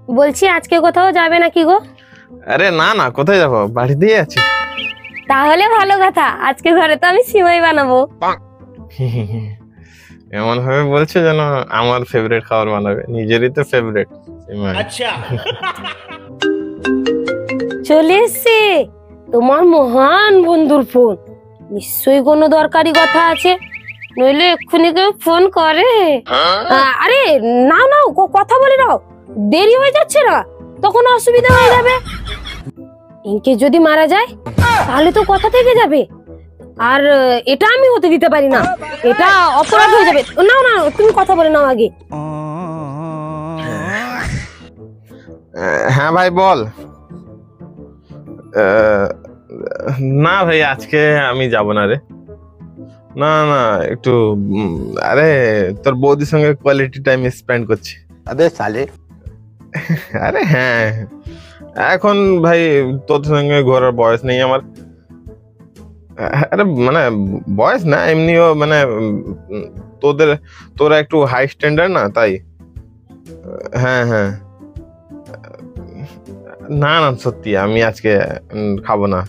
বলছি আজকে কোথাও যাবে নাকি গো? আরে না না, কোথায় যাবো, বাড়িতেই আছি। তাহলে ভালো কথা, আজকে ঘরে তো আমি সিমাই বানাবো। এমন ভাবে বলছে যেন আমার ফেভারিট খাবার বানাবে, নিজেরই তো ফেভারিট সিমাই। আচ্ছা চলে এসছে তোমার মহান বন্ধুর ফোন, নিশ্চয়ই কোনো দরকারি কথা আছে, নইলে এক্ষুনি কেউ ফোন করে। আরে নাও নাও, কথা বলে নাও, দেরি হয়ে যাচ্ছে না, তখন অসুবিধা হয়ে যাবে। ইনকে যদি মারা যায় তাহলে তো কথা থেকে যাবে, আর এটা আমি হতে দিতে পারি না, এটা অপরাধ হয়ে যাবে। নাও না, তুমি কথা বলে নাও আগে। হ্যাঁ ভাই বল। না ভাই, আজকে আমি যাব না রে। না না, একটু আরে তোর বৌদির সঙ্গে কোয়ালিটি টাইম স্পেন্ড করছি। আবে সালে। আরে হ্যাঁ, এখন ভাই তোর সঙ্গে ঘোরার বয়স নেই আমার। আরে মানে বয়স না, এমনিও মানে তোরা একটু হাই স্ট্যান্ডার্ড না, তাই। হ্যাঁ হ্যাঁ, না না সত্যি আমি আজকে খাবো না।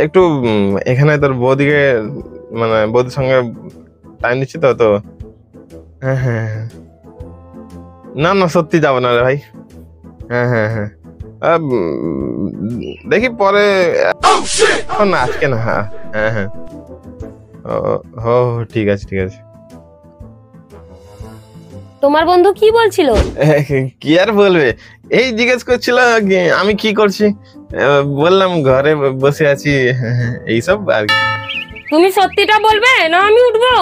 একটু এখানে তোর বৌদিকে মানে বৌদির সঙ্গে টাইম দিচ্ছি তো তো হ্যাঁ হ্যাঁ, না না সত্যি যাবো না রে ভাই। হ্যাঁ হ্যাঁ হ্যাঁ, দেখি পরে, এখন না, আজকে না। হ্যাঁ হ্যাঁ হ্যাঁ, ও ঠিক আছে ঠিক আছে। তোমার বন্ধু কি বলছিল? কি আর বলবে, এই জিজ্ঞেস করছিল আমি কি করছি, বললাম ঘরে বসে আছি, এইসব আর কি। তুমি সত্যিটা বলবে না আমি উঠবো?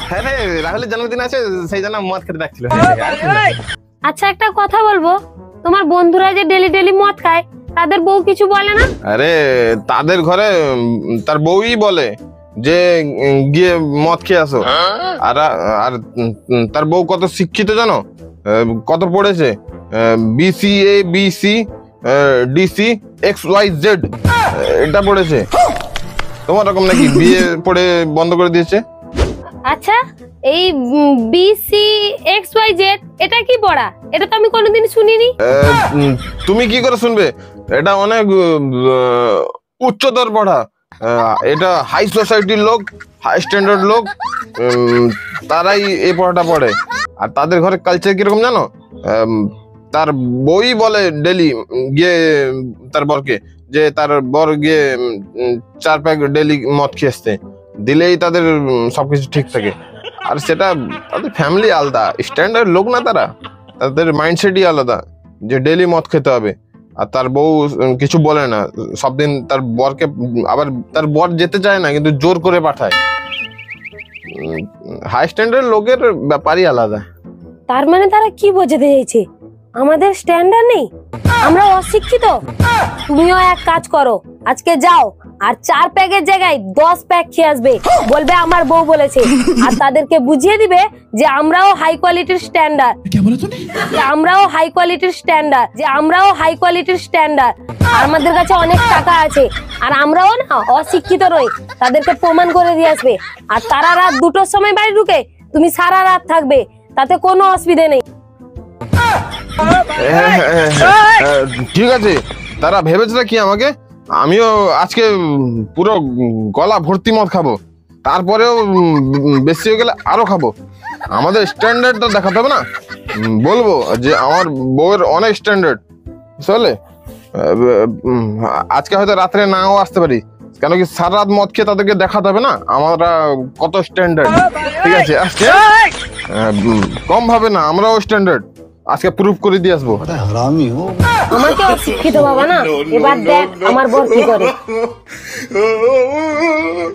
হ্যাঁ রে, রাহুলের জন্মদিন আছে, সেই জন্য মদ খেতে ডাকছিল। আচ্ছা একটা কথা বলবো, তোমার বন্ধুরা যে ডেলি ডেলি মদ খায়, তাদের বউ কিছু বলে না? আরে তাদের ঘরে তার বউই বলে যে গিয়ে মদ খেয়ে আসো। আর আর তার বউ কত শিক্ষিত জানো, কত পড়েছে, BCA BC DC XYZ এটা পড়েছে। তোমার রকম নাকি বিয়ে পড়ে বন্ধ করে দিয়েছে? আচ্ছা এই BCXYZ এটা কি পড়া? এটা তো আমি কোনোদিন শুনিনি। তুমি কি করে শুনবে, এটা অনেক উচ্চতর পড়া। এটা হাই সোসাইটির লোক, হাই স্ট্যান্ডার্ড লোক, তারাই এই পড়াটা পড়ে। আর তাদের ঘরে কালচার কিরকম জানো, তার বই বলে ডেলি গিয়ে তার বরকে যে তার বর গিয়ে 4 প্যাক ডেলি মদ খেয়ে আসতে, দিলেই তাদের সবকিছু ঠিক থাকে। আর সেটা তাদের ফ্যামিলি আলাদা, স্ট্যান্ডার্ড লোক না তারা, তাদের মাইন্ডসেটই আলাদা যে ডেলি মদ খেতে হবে। আর তার বউ কিছু বলে না, সব দিন তার বরকে, আবার তার বর যেতে চায় না কিন্তু জোর করে পাঠায়। হাই স্ট্যান্ডার্ড লোকের ব্যাপারই আলাদা। তার মানে তারা কি বোঝাতে চাইছে, আমাদের স্ট্যান্ডার্ড নেই, আমরা অশিক্ষিত? তুমিও এক কাজ করো, আজকে যাও আর 4 প্যাকের জায়গায় 10 প্যাক খেয়ে আসবে, বলবে আমার বউ বলেছে। আর তাদেরকে বুঝিয়ে দিবে যে আমরাও হাই কোয়ালিটির স্ট্যান্ডার্ড, আমরাও হাই কোয়ালিটির স্ট্যান্ডার্ড, যে আমরাও হাই কোয়ালিটির স্ট্যান্ডার্ড, আর আমাদের কাছে অনেক টাকা আছে, আর আমরাও না অশিক্ষিত নই। তাদেরকে প্রমাণ করে দিয়ে আসবে। আর তারা রাত 2টোর সময় বাড়ি ঢুকে, তুমি সারা রাত থাকবে, তাতে কোনো অসুবিধা নেই। ঠিক আছে, তারা ভেবেছে কি আমাকে, আমিও আজকে পুরো গলা ভর্তি মদ খাবো, তারপরেও বেশি হয়ে গেলে আরো খাবো। আমাদের স্ট্যান্ডার্ডটা দেখাতে হবে না, বলবো যে আমার বউয়ের অনেক স্ট্যান্ডার্ড। চলে আজকে হয়তো রাত্রে নাও আসতে পারি, কেন কি সারা রাত মদ খেয়ে তাদেরকে দেখাতে হবে না আমরা কত স্ট্যান্ডার্ড। ঠিক আছে, আজকে কম ভাবে না, আমরাও স্ট্যান্ডার্ড, আজকে প্রুফ করে দিয়ে আসবো। আমাকে অশিক্ষিত বাবা না, এবার দেখ আমার বর কি করে।